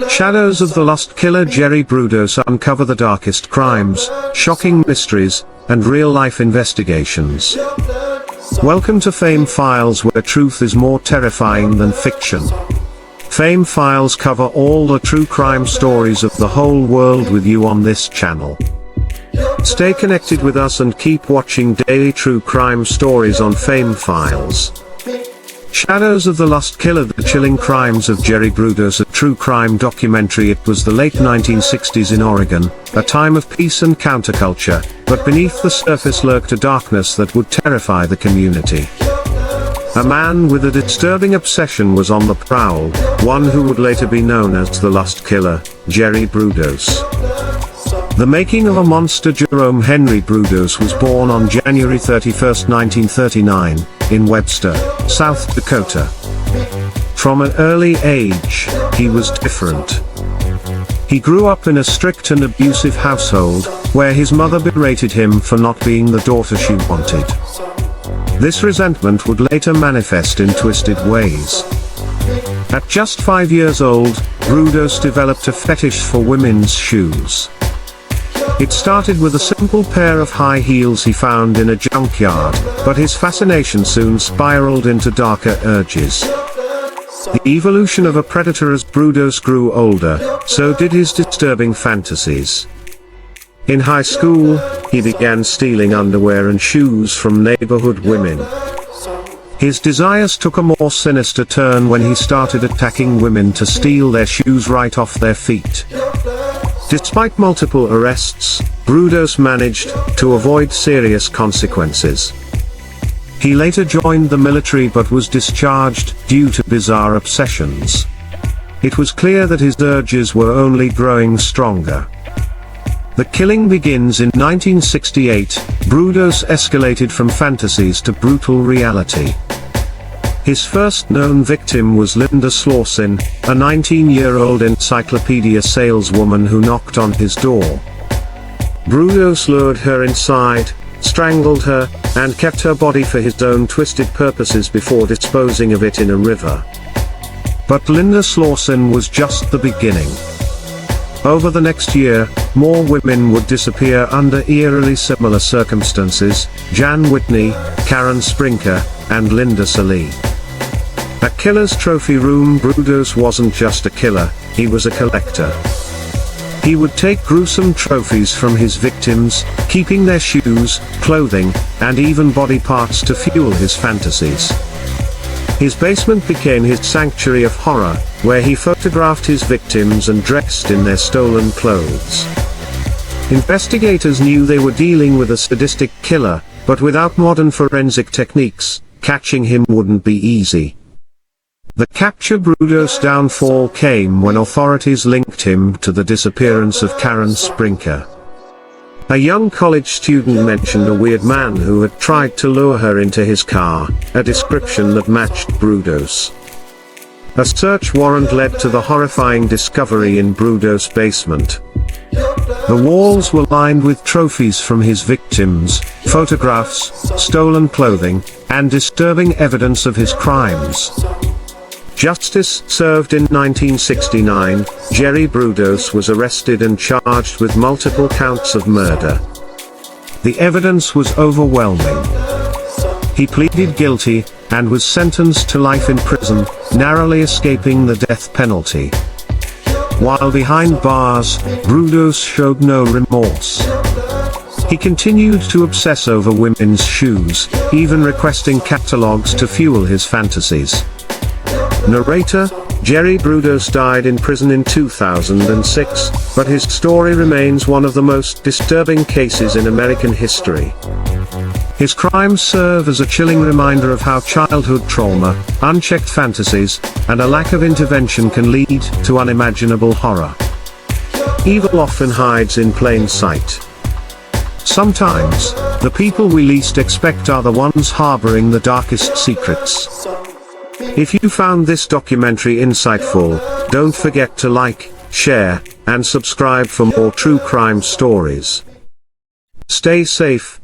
Shadows of the Lost Killer. Jerry Brudos uncover the darkest crimes, shocking mysteries, and real-life investigations. Welcome to Fame Files, where truth is more terrifying than fiction. Fame Files cover all the true crime stories of the whole world with you on this channel. Stay connected with us and keep watching daily true crime stories on Fame Files. Shadows of the Lost Killer. The chilling crimes of Jerry Brudos, a true crime documentary. It was the late 1960s in Oregon, a time of peace and counterculture, but beneath the surface lurked a darkness that would terrify the community. A man with a disturbing obsession was on the prowl, one who would later be known as the Lost Killer, Jerry Brudos. The making of a monster. Jerome Henry Brudos was born on January 31, 1939, in Webster, South Dakota. From an early age, he was different. He grew up in a strict and abusive household, where his mother berated him for not being the daughter she wanted. This resentment would later manifest in twisted ways. At just 5 years old, Brudos developed a fetish for women's shoes. It started with a simple pair of high heels he found in a junkyard, but his fascination soon spiraled into darker urges. The evolution of a predator. As Brudos grew older, so did his disturbing fantasies. In high school, he began stealing underwear and shoes from neighborhood women. His desires took a more sinister turn when he started attacking women to steal their shoes right off their feet. Despite multiple arrests, Brudos managed to avoid serious consequences. He later joined the military but was discharged due to bizarre obsessions. It was clear that his urges were only growing stronger. The killing begins in 1968. Brudos escalated from fantasies to brutal reality. His first known victim was Linda Slauson, a 19-year-old encyclopedia saleswoman who knocked on his door. Brudos lured her inside, strangled her, and kept her body for his own twisted purposes before disposing of it in a river. But Linda Slauson was just the beginning. Over the next year, more women would disappear under eerily similar circumstances: Jan Whitney, Karen Sprinker, and Linda Salee. A killer's trophy room. Brudos wasn't just a killer, he was a collector. He would take gruesome trophies from his victims, keeping their shoes, clothing, and even body parts to fuel his fantasies. His basement became his sanctuary of horror, where he photographed his victims and dressed in their stolen clothes. Investigators knew they were dealing with a sadistic killer, but without modern forensic techniques, catching him wouldn't be easy. The capture. Brudos' downfall came when authorities linked him to the disappearance of Karen Sprinker. A young college student mentioned a weird man who had tried to lure her into his car, a description that matched Brudos. A search warrant led to the horrifying discovery in Brudos' basement. The walls were lined with trophies from his victims, photographs, stolen clothing, and disturbing evidence of his crimes. Justice served in 1969, Jerry Brudos was arrested and charged with multiple counts of murder. The evidence was overwhelming. He pleaded guilty, and was sentenced to life in prison, narrowly escaping the death penalty. While behind bars, Brudos showed no remorse. He continued to obsess over women's shoes, even requesting catalogs to fuel his fantasies. Narrator: Jerry Brudos died in prison in 2006, but his story remains one of the most disturbing cases in American history. His crimes serve as a chilling reminder of how childhood trauma, unchecked fantasies, and a lack of intervention can lead to unimaginable horror. Evil often hides in plain sight. Sometimes, the people we least expect are the ones harboring the darkest secrets. If you found this documentary insightful, don't forget to like, share, and subscribe for more true crime stories. Stay safe,